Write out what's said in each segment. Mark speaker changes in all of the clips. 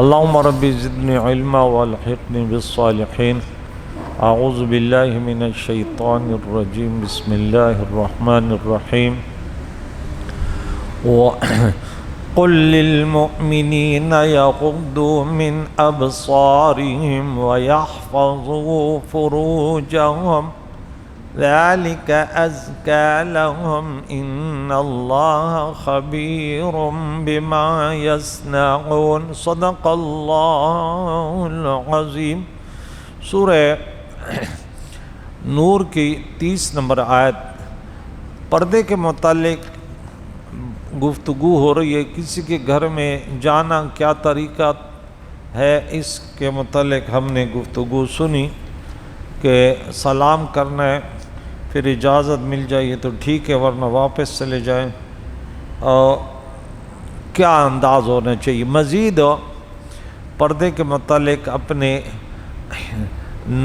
Speaker 1: اللهم رب زدني علما والحقني بالصالحين. اعوذ باللہ من الشیطان الرجیم. بسم اللہ الرحمن الرحیم. قل للمؤمنین یغضوا من ابصارهم ویحفظوا فروجهم ذلك ازکی لهم ان اللہ خبیر بما یصنعون. صدق اللہ العظیم. سورہ نور کی 30 نمبر آیت. پردے کے متعلق گفتگو ہو رہی ہے. کسی کے گھر میں جانا کیا طریقہ ہے، اس کے متعلق ہم نے گفتگو سنی کہ سلام کرنا ہے، پھر اجازت مل جائے تو ٹھیک ہے، ورنہ واپس چلے جائیں. اور کیا انداز ہونا چاہیے. مزید پردے کے متعلق اپنے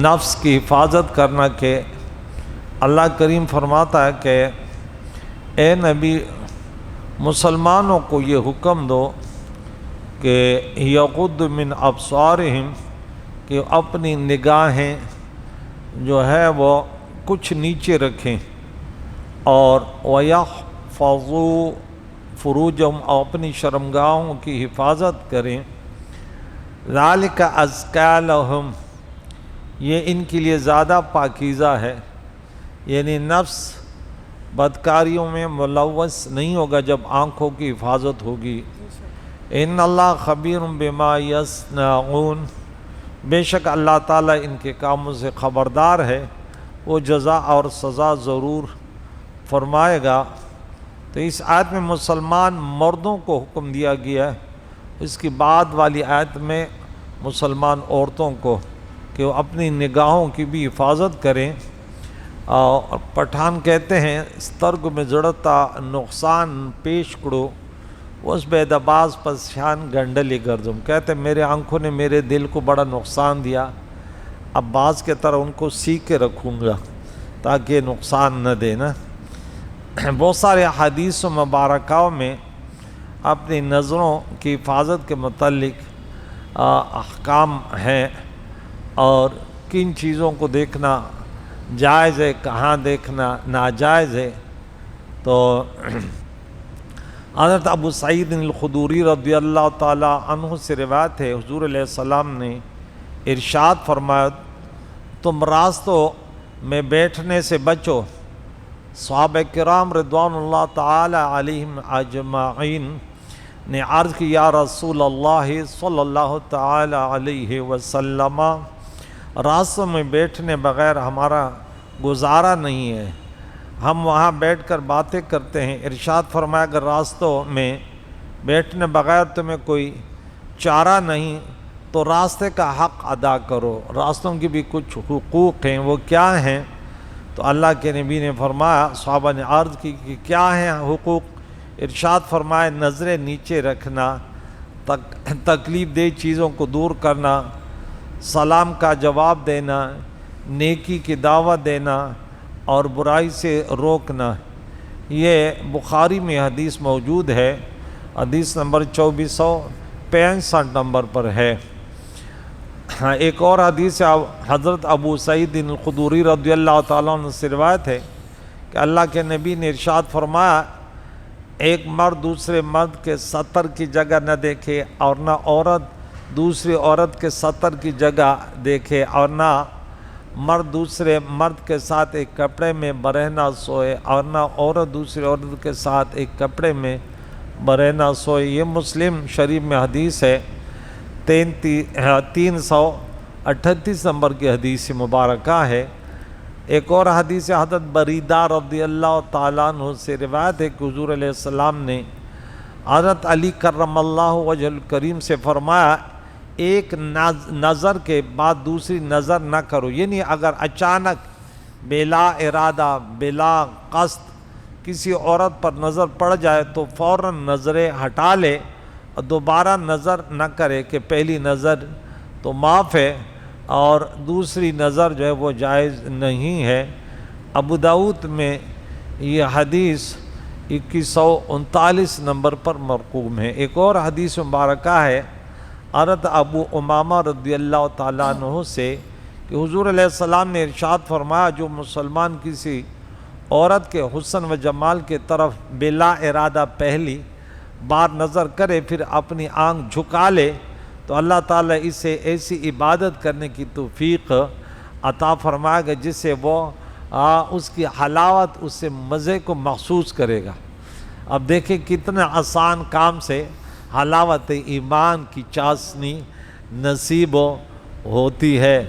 Speaker 1: نفس کی حفاظت کرنا کہ اللہ کریم فرماتا ہے کہ اے نبی مسلمانوں کو یہ حکم دو کہ یغض من ابصارہم، کہ اپنی نگاہیں جو ہے وہ کچھ نیچے رکھیں، اور وَيَحْفَظُوا فُرُوجَهُمْ، اور اپنی شرمگاہوں کی حفاظت کریں. ذَلِكَ أَزْكَىٰ لَهُمْ، یہ ان کے لیے زیادہ پاکیزہ ہے. یعنی نفس بدکاریوں میں ملوث نہیں ہوگا جب آنکھوں کی حفاظت ہوگی. ان اللہ خبیر بما یصنعون، بے شک اللہ تعالیٰ ان کے کاموں سے خبردار ہے، وہ جزا اور سزا ضرور فرمائے گا. تو اس آیت میں مسلمان مردوں کو حکم دیا گیا ہے. اس کی بعد والی آیت میں مسلمان عورتوں کو کہ وہ اپنی نگاہوں کی بھی حفاظت کریں. اور پٹھان کہتے ہیں سترگ میں جڑتا نقصان پیش کرو اس بے دباز پسشان گنڈلی گردم. کہتے ہیں میرے آنکھوں نے میرے دل کو بڑا نقصان دیا، اب باز کے طرح ان کو سی کے رکھوں گا تاکہ نقصان نہ دے نا. بہت سارے حدیث و مبارکاؤں میں اپنی نظروں کی حفاظت کے متعلق احکام ہیں، اور کن چیزوں کو دیکھنا جائز ہے، کہاں دیکھنا ناجائز ہے. تو حضرت ابو سعید الخدری رضی اللہ تعالی عنہ سے روایت ہے، حضور علیہ السلام نے ارشاد فرمایا تم راستوں میں بیٹھنے سے بچو. صحابہ کرام رضوان اللہ تعالی علیہم اجمعین نے عرض کی یا رسول اللہ صلی اللہ تعالی علیہ وسلم، راستوں میں بیٹھنے بغیر ہمارا گزارا نہیں ہے، ہم وہاں بیٹھ کر باتیں کرتے ہیں. ارشاد فرمایا اگر راستوں میں بیٹھنے بغیر تمہیں کوئی چارہ نہیں تو راستے کا حق ادا کرو. راستوں کی بھی کچھ حقوق ہیں، وہ کیا ہیں؟ تو اللہ کے نبی نے فرمایا، صحابہ نے عرض کی کہ کیا ہیں حقوق؟ ارشاد فرمایا نظریں نیچے رکھنا، تکلیف دہ چیزوں کو دور کرنا، سلام کا جواب دینا، نیکی کی دعوت دینا، اور برائی سے روکنا. یہ بخاری میں حدیث موجود ہے، حدیث نمبر 2465 نمبر پر ہے. ایک اور حدیث حضرت ابو سعید الخدری رضی اللہ تعالیٰ عنہ سے روایت ہے کہ اللہ کے نبی نے ارشاد فرمایا ایک مرد دوسرے مرد کے سطر کی جگہ نہ دیکھے، اور نہ عورت دوسری عورت کے سطر کی جگہ دیکھے، اور نہ مرد دوسرے مرد کے ساتھ ایک کپڑے میں برہنہ سوئے، اور نہ عورت دوسری عورت کے ساتھ ایک کپڑے میں برہنہ سوئے. یہ مسلم شریف میں حدیث ہے، 338 نمبر کی حدیث مبارکہ ہے. ایک اور حدیث حضرت بریدہ رضی اللہ تعالیٰ عنہ سے روایت ہے کہ حضور علیہ السلام نے حضرت علی کرم اللہ وجہ الکریم سے فرمایا ایک نظر کے بعد دوسری نظر نہ کرو. یعنی اگر اچانک بلا ارادہ بلا قصد کسی عورت پر نظر پڑ جائے تو فوراً نظریں ہٹا لے اور دوبارہ نظر نہ کرے کہ پہلی نظر تو معاف ہے اور دوسری نظر جو ہے وہ جائز نہیں ہے. ابو داؤد میں یہ حدیث 2139 نمبر پر مرقوم ہے. ایک اور حدیث مبارکہ ہے حضرت ابو امامہ رضی اللہ تعالیٰ عنہ سے کہ حضور علیہ السلام نے ارشاد فرمایا جو مسلمان کسی عورت کے حسن و جمال کے طرف بلا ارادہ پہلی بار نظر کرے پھر اپنی آنکھ جھکا لے تو اللہ تعالیٰ اسے ایسی عبادت کرنے کی توفیق عطا فرمائے گا جس سے وہ اس کی حلاوت اس سے مزے کو محسوس کرے گا۔ اب دیکھیں کتنا آسان کام سے حلاوت ایمان کی چاشنی نصیب ہوتی ہے۔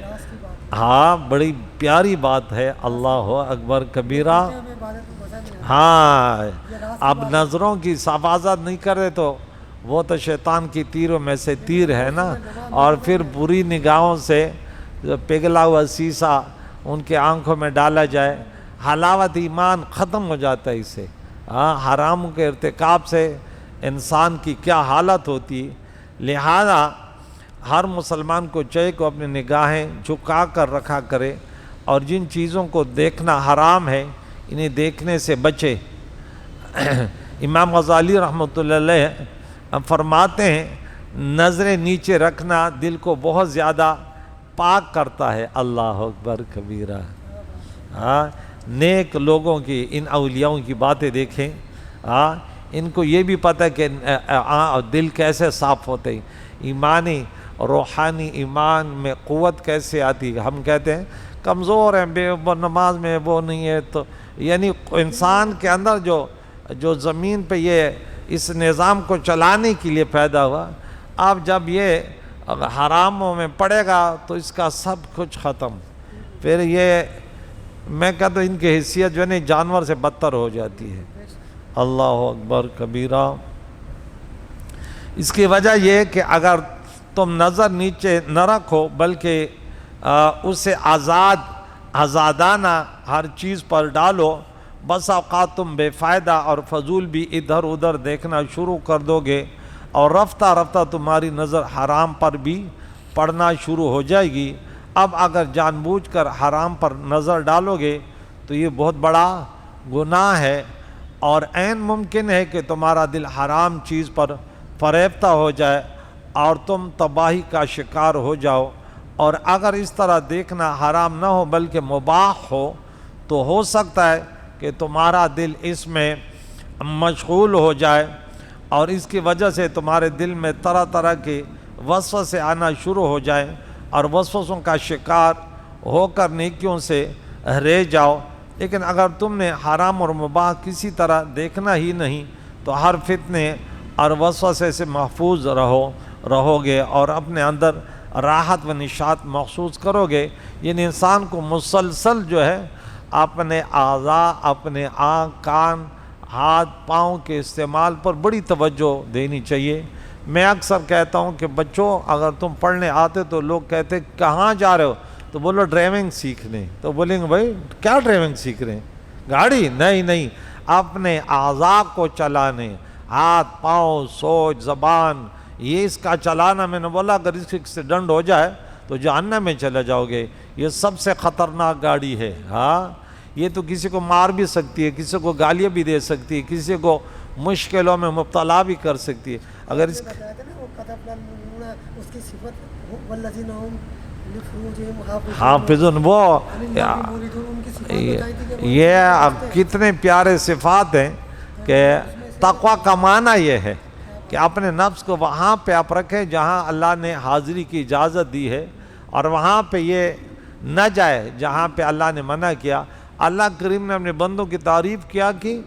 Speaker 1: ہاں بڑی پیاری بات ہے، اللہ اکبر کبیرہ۔ ہاں اب نظروں کی حفاظت نہیں کرے تو وہ تو شیطان کی تیروں میں سے تیر ہے نا، اور پھر بری نگاہوں سے پگھلا ہوا سیسا ان کے آنکھوں میں ڈالا جائے، حلاوت ایمان ختم ہو جاتا ہے اس سے۔ حرام کے ارتکاب سے انسان کی کیا حالت ہوتی ہے۔ لہذا ہر مسلمان کو چاہیے کہ اپنی نگاہیں جھکا کر رکھا کرے اور جن چیزوں کو دیکھنا حرام ہے انہیں دیکھنے سے بچے۔ امام غزالی رحمۃ اللہ علیہ فرماتے ہیں نظریں نیچے رکھنا دل کو بہت زیادہ پاک کرتا ہے۔ اللہ اکبر کبیرہ۔ نیک لوگوں کی ان اولیاؤں کی باتیں دیکھیں، ان کو یہ بھی پتہ ہے کہ دل کیسے صاف ہوتے ہیں، ایمانی روحانی ایمان میں قوت کیسے آتی ہے۔ ہم کہتے ہیں کمزور ہیں، بے نماز میں وہ نہیں ہے، تو یعنی انسان کے اندر جو زمین پہ یہ اس نظام کو چلانے کے لیے پیدا ہوا، اب جب یہ حراموں میں پڑے گا تو اس کا سب کچھ ختم، پھر یہ میں کہتا ہوں ان کی حیثیت جو ہے نا جانور سے بدتر ہو جاتی ہے۔ اللہ اکبر کبیرہ۔ اس کی وجہ یہ کہ اگر تم نظر نیچے نہ رکھو بلکہ اسے آزادانہ ہر چیز پر ڈالو، بس اوقات تم بے فائدہ اور فضول بھی ادھر ادھر دیکھنا شروع کر دو گے اور رفتہ رفتہ تمہاری نظر حرام پر بھی پڑنا شروع ہو جائے گی۔ اب اگر جان بوجھ کر حرام پر نظر ڈالو گے تو یہ بہت بڑا گناہ ہے، اور عین ممکن ہے کہ تمہارا دل حرام چیز پر فریفتہ ہو جائے اور تم تباہی کا شکار ہو جاؤ۔ اور اگر اس طرح دیکھنا حرام نہ ہو بلکہ مباح ہو تو ہو سکتا ہے کہ تمہارا دل اس میں مشغول ہو جائے اور اس کی وجہ سے تمہارے دل میں طرح طرح کے وسوسے آنا شروع ہو جائیں اور وسوسوں کا شکار ہو کر نیکیوں سے رہ جاؤ۔ لیکن اگر تم نے حرام اور مباح کسی طرح دیکھنا ہی نہیں تو ہر فتنے اور وسوسے سے محفوظ رہو گے اور اپنے اندر راحت و نشاط محسوس کرو گے۔ یعنی انسان کو مسلسل جو ہے اپنے اعضاء، اپنے آنکھ، کان، ہاتھ، پاؤں کے استعمال پر بڑی توجہ دینی چاہیے۔ میں اکثر کہتا ہوں کہ بچوں اگر تم پڑھنے آتے تو لوگ کہتے کہاں جا رہے ہو، تو بولو ڈرائیونگ سیکھنے، تو بولیں گے بھائی کیا ڈرائیونگ سیکھ رہے ہیں، گاڑی؟ نہیں، اپنے اعضاء کو چلانے، ہاتھ، پاؤں، سوچ، زبان، یہ اس کا چلانا۔ میں نے بولا اگر اس کے ایکسیڈنٹ ہو جائے تو جہنم میں چلے جاؤ گے۔ یہ سب سے خطرناک گاڑی ہے۔ یہ تو کسی کو مار بھی سکتی ہے، کسی کو گالیاں بھی دے سکتی ہے، کسی کو مشکلوں میں مبتلا بھی کر سکتی ہے۔ اگر اس حافظن وہ یہ اب کتنے پیارے صفات ہیں کہ تقویٰ کا معنی یہ ہے کہ اپنے نفس کو وہاں پہ آپ رکھیں جہاں اللہ نے حاضری کی اجازت دی ہے، اور وہاں پہ یہ نہ جائے جہاں پہ اللہ نے منع کیا۔ اللہ کریم نے اپنے بندوں کی تعریف کیا کہ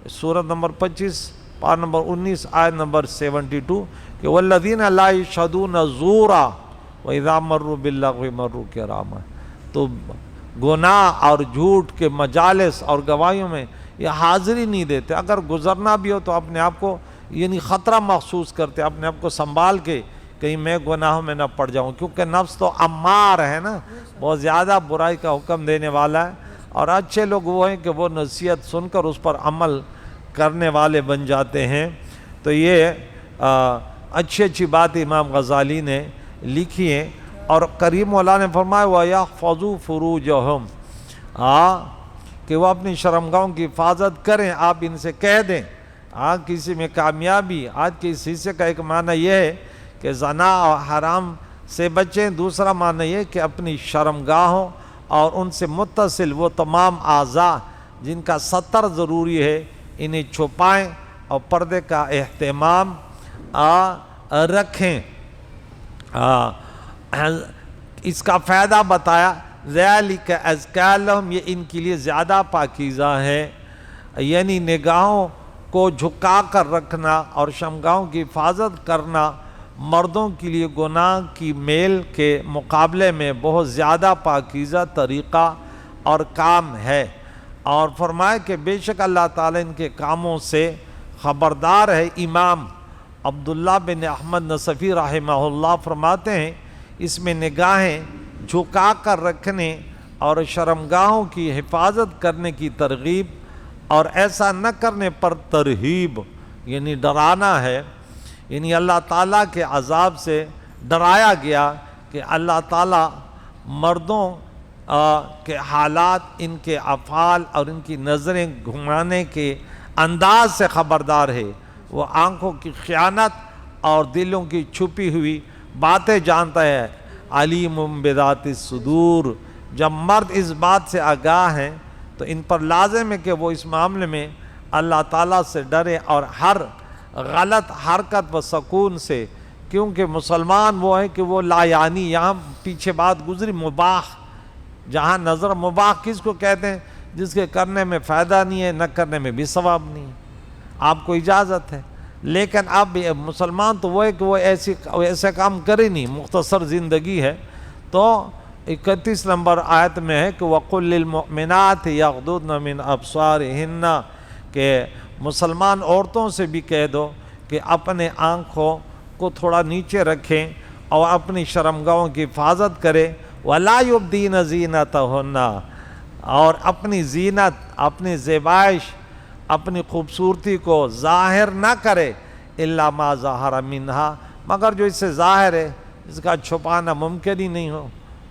Speaker 1: سورۃ نمبر 25 پارہ نمبر 19 آیت نمبر 72 کہ والذین لا یشہدون زورا وَإِذَا مَرُّوا بِاللَّغْوِ مَرُّوا کِرَامًا۔ تو گناہ اور جھوٹ کے مجالس اور گواہیوں میں یہ حاضری نہیں دیتے۔ اگر گزرنا بھی ہو تو اپنے آپ کو یعنی خطرہ محسوس کرتے، اپنے آپ کو سنبھال کے کہیں میں گناہوں میں نہ پڑ جاؤں، کیونکہ نفس تو امار ہے نا، بہت زیادہ برائی کا حکم دینے والا ہے۔ اور اچھے لوگ وہ ہیں کہ وہ نصیحت سن کر اس پر عمل کرنے والے بن جاتے ہیں۔ تو یہ اچھی بات امام غزالی نے لکھی ہیں۔ اور کریم اللہ نے فرمایا وَيَحْفَظُوا فُرُوجَهُمْ، کہ وہ اپنی شرمگاہوں کی حفاظت کریں۔ آپ ان سے کہہ دیں کسی میں کامیابی، آج کے اس حصے کا ایک معنی یہ ہے کہ زنا اور حرام سے بچیں، دوسرا معنی یہ کہ اپنی شرمگاہوں اور ان سے متصل وہ تمام اعضاء جن کا ستر ضروری ہے انہیں چھپائیں اور پردے کا اہتمام رکھیں۔ اس کا فائدہ بتایا، ذَلِكَ أَزْكَىٰ لَهُمْ، یہ ان کے لیے زیادہ پاکیزہ ہے، یعنی نگاہوں کو جھکا کر رکھنا اور شرمگاہوں کی حفاظت کرنا مردوں کے لیے گناہ کی میل کے مقابلے میں بہت زیادہ پاکیزہ طریقہ اور کام ہے، اور فرمائے کہ بے شک اللہ تعالیٰ ان کے کاموں سے خبردار ہے۔ امام عبداللہ بن احمد نصفی رحمہ اللہ فرماتے ہیں اس میں نگاہیں جھکا کر رکھنے اور شرمگاہوں کی حفاظت کرنے کی ترغیب اور ایسا نہ کرنے پر ترہیب یعنی ڈرانا ہے، یعنی اللہ تعالیٰ کے عذاب سے ڈرایا گیا کہ اللہ تعالیٰ مردوں کے حالات، ان کے افعال اور ان کی نظریں گھمانے کے انداز سے خبردار ہے، وہ آنکھوں کی خیانت اور دلوں کی چھپی ہوئی باتیں جانتا ہے، علیم بذات الصدور۔ جب مرد اس بات سے آگاہ ہیں تو ان پر لازم ہے کہ وہ اس معاملے میں اللہ تعالیٰ سے ڈرے اور ہر غلط حرکت و سکون سے، کیونکہ مسلمان وہ ہے کہ وہ لا یعنی، یہاں پیچھے بات گزری مباح، جہاں نظر مباح کس کو کہتے ہیں؟ جس کے کرنے میں فائدہ نہیں ہے، نہ کرنے میں بھی ثواب نہیں ہے، آپ کو اجازت ہے، لیکن اب مسلمان تو وہ ہے کہ وہ ایسے کام کرے نہیں، مختصر زندگی ہے۔ تو 31 نمبر آیت میں ہے کہ وَقُلْ لِلْمُؤْمِنَاتِ يَغْضُضْنَ مِنْ أَبْصَارِهِنَّ، کہ مسلمان عورتوں سے بھی کہہ دو کہ اپنے آنکھوں کو تھوڑا نیچے رکھیں اور اپنی شرمگاہوں کی حفاظت کریں، وَلَا يُبْدِينَ زِينَتَهُنَّ، اور اپنی زینت، اپنی زیبائش، اپنی خوبصورتی کو ظاہر نہ کرے، إِلَّا مَا ظَهَرَ مِنْهَا، مگر جو اس سے ظاہر ہے، اس کا چھپانا ممکن ہی نہیں ہو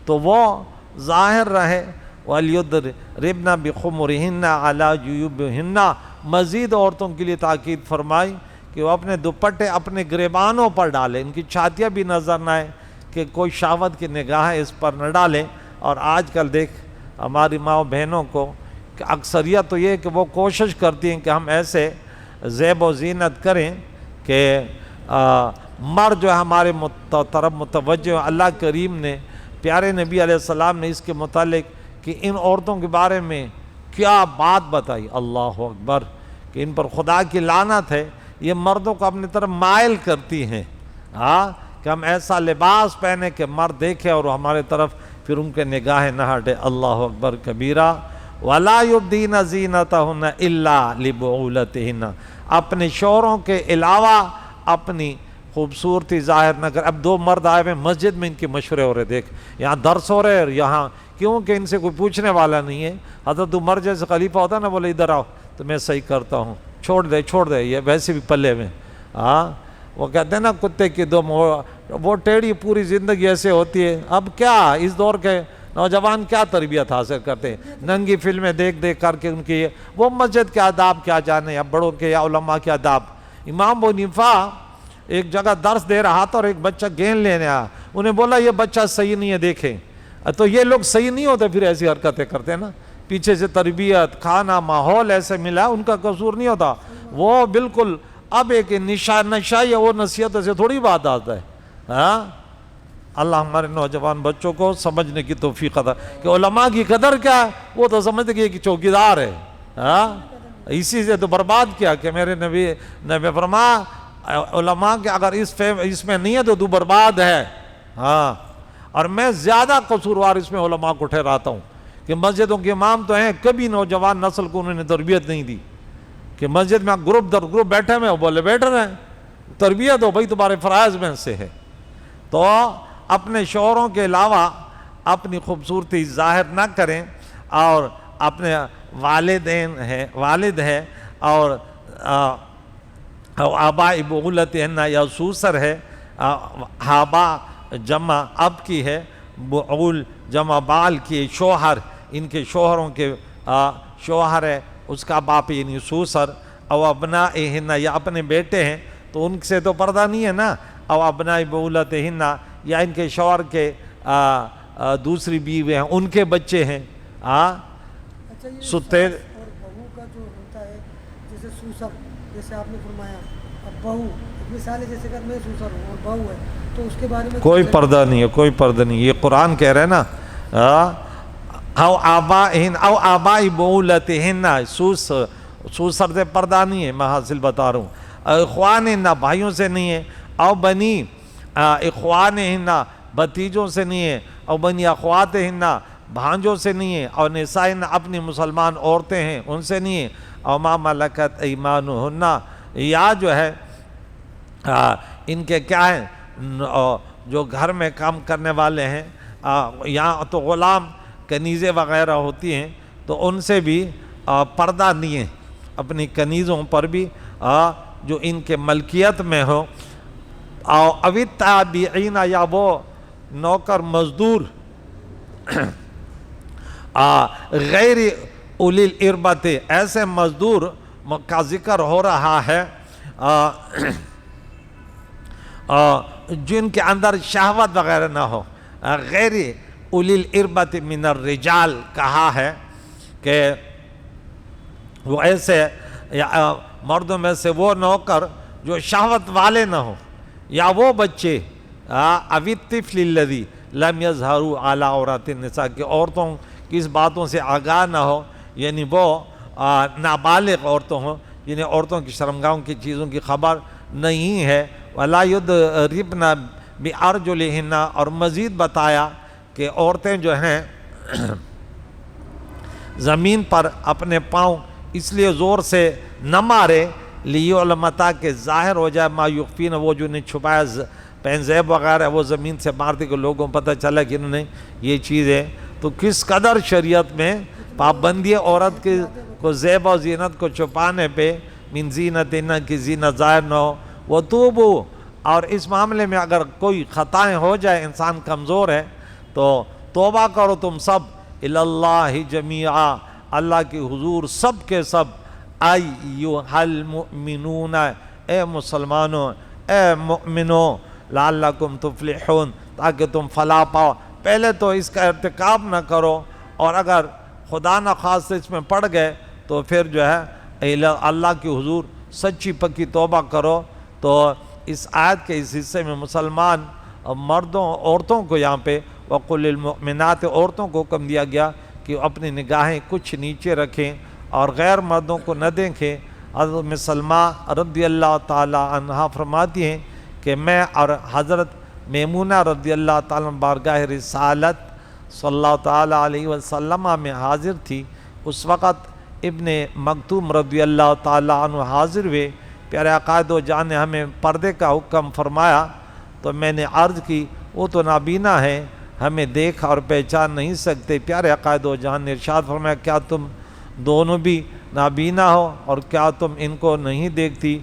Speaker 1: تو وہ ظاہر رہے۔ وَلْيُضْرِبْنَ بِخُمُرِهِنَّ عَلَىٰ جُيُوبِهِنَّ، مزید عورتوں کے لیے تاکید فرمائی کہ وہ اپنے دوپٹے اپنے گریبانوں پر ڈالیں، ان کی چھاتیاں بھی نظر نہ آئیں، کہ کوئی شہوت کی نگاہیں اس پر نہ ڈالیں۔ اور آج کل دیکھ ہماری ماں بہنوں کو کہ اکثریت تو یہ کہ وہ کوشش کرتی ہیں کہ ہم ایسے زیب و زینت کریں کہ مرد جو ہے ہمارے طرف متوجہ ہو۔ اللہ کریم نے، پیارے نبی علیہ السلام نے اس کے متعلق کہ ان عورتوں کے بارے میں کیا بات بتائی، اللہ اکبر، کہ ان پر خدا کی لعنت ہے، یہ مردوں کو اپنی طرف مائل کرتی ہیں، کہ ہم ایسا لباس پہنے کہ مرد دیکھے اور ہمارے طرف پھر ان کے نگاہیں نہ ہٹے۔ اللہ اکبر کبیرہ۔ وَلَا يُبْدِينَ زِينَتَهُنَّ إِلَّا لِبُعُولَتِهِنَّ، اپنے شوہروں کے علاوہ اپنی خوبصورتی ظاہر نہ کر۔ اب دو مرد آئے ہوئے مسجد میں، ان کے مشورے ہو رہے، دیکھ یہاں درس ہو رہے اور یہاں، کیونکہ ان سے کوئی پوچھنے والا نہیں ہے۔ حضرت عمر جیسے خلیفہ ہوتا نا، بولے ادھر آؤ تو میں صحیح کرتا ہوں، چھوڑ دے یہ ویسے بھی پلے میں۔ وہ کہتے ہیں نا کتے کی دم، وہ ٹیڑھی پوری زندگی ایسے ہوتی ہے۔ اب کیا اس دور کے نوجوان کیا تربیت حاصل کرتے ہیں؟ ننگی فلمیں دیکھ کر کے ان کی وہ مسجد کے آداب کیا جانے، یا بڑوں کے یا علماء کے آداب۔ امام ابو حنیفہ ایک جگہ درس دے رہا تھا اور ایک بچہ گیند لینے آیا، انہیں بولا یہ بچہ صحیح نہیں ہے، دیکھیں۔ تو یہ لوگ صحیح نہیں ہوتے پھر ایسی حرکتیں کرتے ہیں نا، پیچھے سے تربیت، کھانا، ماحول ایسے ملا، ان کا قصور نہیں ہوتا، وہ بالکل اب ایک نشہ یا وہ نصیحت سے تھوڑی بات آتا ہے۔ اللہ ہمارے نوجوان بچوں کو سمجھنے کی توفیق عطا کہ علماء کی قدر کیا ہے، وہ تو سمجھتے کہ ایک چوکیدار ہے، اسی سے تو برباد کیا کہ میرے نبی فرمایا علماء کے اگر اس میں نہیں ہے تو تو برباد ہے۔ اور میں زیادہ قصوروار اس میں علماء کو ٹھہراتا ہوں کہ مسجدوں کے امام تو ہیں، کبھی نوجوان نسل کو انہوں نے تربیت نہیں دی، کہ مسجد میں گروپ در گروپ بیٹھے ہوئے وہ بولے بیٹھ رہے ہیں، تربیت ہو بھائی تمہارے فرائض میں سے ہے۔ تو اپنے شوہروں کے علاوہ اپنی خوبصورتی ظاہر نہ کریں، اور اپنے والد ہے اور آباء بعولتہن یا سوسر ہے، آبا جمع اب کی ہے، بعول جمع بال کی، شوہر ان کے شوہروں کے شوہر ہے، اس کا باپ یعنی سوسر، او ابنائہن یا اپنے بیٹے ہیں تو ان سے تو پردہ نہیں ہے نا، او ابناء بولتہن یا ان کے شوہر کے دوسری بیوی ہیں ان کے بچے ہیں.
Speaker 2: اچھا یہ
Speaker 1: ستے
Speaker 2: ساس اور بہو کا جو ہوتا ہے جیسے سوسر جیسے آپ نے فرمایا اب بہو مثال ہے جیسے اگر میں سوسر ہوں اور بہو ہے تو اس کے بارے میں
Speaker 1: کوئی پردہ نہیں ہے, کوئی پردہ نہیں. یہ قرآن کہہ رہے ہیں نا او آبائہن او آبائی بولتہن, سوسر سے پردہ نہیں ہے, میں حاصل بتا رہا ہوں. اخوانہن بھائیوں سے نہیں ہے, او بنی اخوانہن بھتیجوں سے نہیں ہے, او بنی اخواتہن بھانجوں سے نہیں ہے, اور نسائن اپنی مسلمان عورتیں ہیں ان سے نہیں ہے, او ما ملکت ایمانہن یا جو ہے ان کے کیا ہیں جو گھر میں کام کرنے والے ہیں, یہاں تو غلام کنیزیں وغیرہ ہوتی ہیں تو ان سے بھی پردہ نہیں ہے, اپنی کنیزوں پر بھی جو ان کے ملکیت میں ہو. او التابعین یا وہ نوکر مزدور غیر اولی الاربت, ایسے مزدور کا ذکر ہو رہا ہے جن کے اندر شہوت وغیرہ نہ ہو. غیر اولی الاربت من الرجال کہا ہے کہ وہ ایسے مردوں میں سے وہ نوکر جو شہوت والے نہ ہوں, یا وہ بچے اوی الطفل الذی لم یظہروا علی عورات النساء کہ عورتوں کی اس باتوں سے آگاہ نہ ہو, یعنی وہ نابالغ عورتوں ہوں جنہیں عورتوں کی شرمگاہوں کی چیزوں کی خبر نہیں ہے. ولا یضربن بارجلہن, اور مزید بتایا کہ عورتیں جو ہیں زمین پر اپنے پاؤں اس لیے زور سے نہ مارے لیعلم کہ ظاہر ہو جائے ما یخفین, وہ جو نے چھپایا پینزیب وغیرہ وہ زمین سے مارتے کہ لوگوں کو پتہ چلا کہ انہوں نے یہ چیزیں. تو کس قدر شریعت میں پابندی عورت کے کو زیب و زینت کو چھپانے پہ, من زینت کی زینت ظاہر نہ ہو. وتوبوا, اور اس معاملے میں اگر کوئی خطائیں ہو جائے, انسان کمزور ہے تو توبہ کرو تم سب, اللہ جمیعا, اللہ کی حضور سب کے سب, ایھا المؤمنون, اے مسلمانوں, اے مؤمنوں, لعلکم تفلحون, تاکہ تم فلاح پاؤ. پہلے تو اس کا ارتکاب نہ کرو, اور اگر خدا نخواستہ اس میں پڑ گئے تو پھر جو ہے اللہ کی حضور سچی پکی توبہ کرو. تو اس آیت کے اس حصے میں مسلمان مردوں عورتوں کو یہاں پہ وقل للمؤمنات, عورتوں کو حکم دیا گیا کہ اپنی نگاہیں کچھ نیچے رکھیں اور غیر مردوں کو نہ دیکھیں. حضرت ام سلمہ رضی اللہ تعالی عنہا فرماتی ہیں کہ میں اور حضرت میمونہ رضی اللہ تعالیٰ بارگاہ رسالت صلی اللہ تعالیٰ علیہ وسلم میں حاضر تھی. اس وقت ابن مکتوم رضی اللہ تعالیٰ عنہ حاضر ہوئے. پیارے آقا دو جان نے ہمیں پردے کا حکم فرمایا, تو میں نے عرض کی وہ تو نابینا ہے, ہمیں دیکھ اور پہچان نہیں سکتے. پیارے آقا دو جان نے ارشاد فرمایا کیا تم دونوں بھی نابینا ہو اور کیا تم ان کو نہیں دیکھتی؟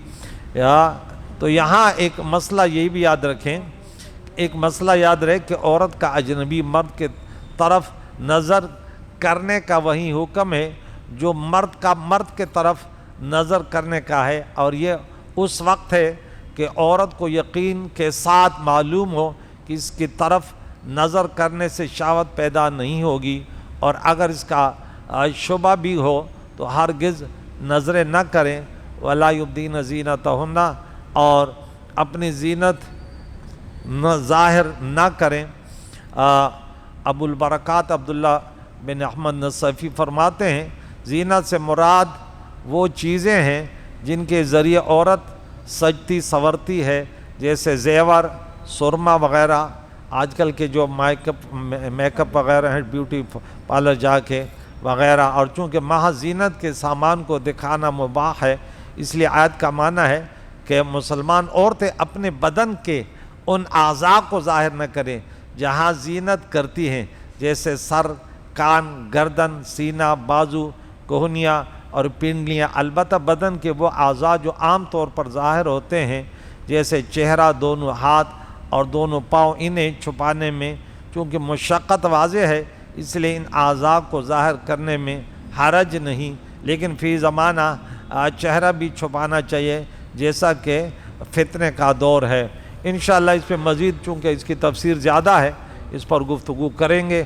Speaker 1: تو یہاں ایک مسئلہ یہ بھی یاد رکھیں, ایک مسئلہ یاد رہے کہ عورت کا اجنبی مرد کے طرف نظر کرنے کا وہی حکم ہے جو مرد کا مرد کے طرف نظر کرنے کا ہے. اور یہ اس وقت ہے کہ عورت کو یقین کے ساتھ معلوم ہو کہ اس کی طرف نظر کرنے سے شہوت پیدا نہیں ہوگی, اور اگر اس کا شبہ بھی ہو تو ہرگز نظریں نہ کریں. ولا یبدین زینتہن, اور اپنی زینت ظاہر نہ کریں. ابو البرکات عبداللہ بن احمد نصفی فرماتے ہیں زینت سے مراد وہ چیزیں ہیں جن کے ذریعے عورت سجتی سنورتی ہے, جیسے زیور, سرما وغیرہ. آج کل کے جو میک اپ وغیرہ ہیں بیوٹی پارلر جا کے وغیرہ, اور چونکہ محض زینت کے سامان کو دکھانا مباح ہے, اس لیے آیت کا معنی ہے کہ مسلمان عورتیں اپنے بدن کے ان اعضاء کو ظاہر نہ کریں جہاں زینت کرتی ہیں, جیسے سر, کان, گردن, سینہ, بازو, کوہنیاں اور پنڈلیاں. البتہ بدن کے وہ اعضاء جو عام طور پر ظاہر ہوتے ہیں جیسے چہرہ, دونوں ہاتھ اور دونوں پاؤں, انہیں چھپانے میں چونکہ مشقت واضح ہے اس لیے ان اعضاء کو ظاہر کرنے میں حرج نہیں. لیکن فی زمانہ چہرہ بھی چھپانا چاہیے جیسا کہ فتنے کا دور ہے. انشاءاللہ اس پہ مزید چونکہ اس کی تفسیر زیادہ ہے اس پر گفتگو کریں گے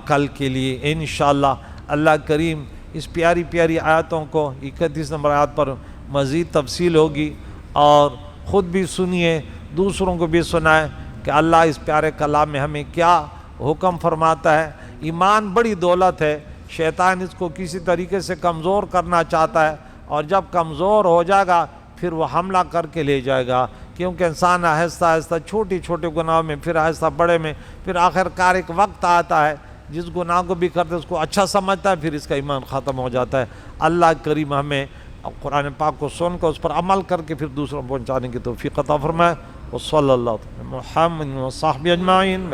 Speaker 1: کل کے لیے انشاءاللہ۔ اللہ کریم اس پیاری پیاری آیاتوں کو 31 نمبر آیات پر مزید تفصیل ہوگی، اور خود بھی سنیے، دوسروں کو بھی سنائیں کہ اللہ اس پیارے کلام میں ہمیں کیا حکم فرماتا ہے۔ ایمان بڑی دولت ہے، شیطان اس کو کسی طریقے سے کمزور کرنا چاہتا ہے، اور جب کمزور ہو جائے گا پھر وہ حملہ کر کے لے جائے گا، کیونکہ انسان آہستہ آہستہ چھوٹی چھوٹے گناہوں میں، پھر آہستہ بڑے میں، پھر آخر کار ایک وقت آتا ہے جس گناہ کو بھی کرتے اس کو اچھا سمجھتا ہے، پھر اس کا ایمان ختم ہو جاتا ہے۔ اللہ کریم ہمیں قرآن پاک کو سن کر اس پر عمل کر کے پھر دوسروں کو پہنچانے کی توفیق عطا فرمائے۔ وصلی اللہ علیہ محمد وصحبہ اجمعین۔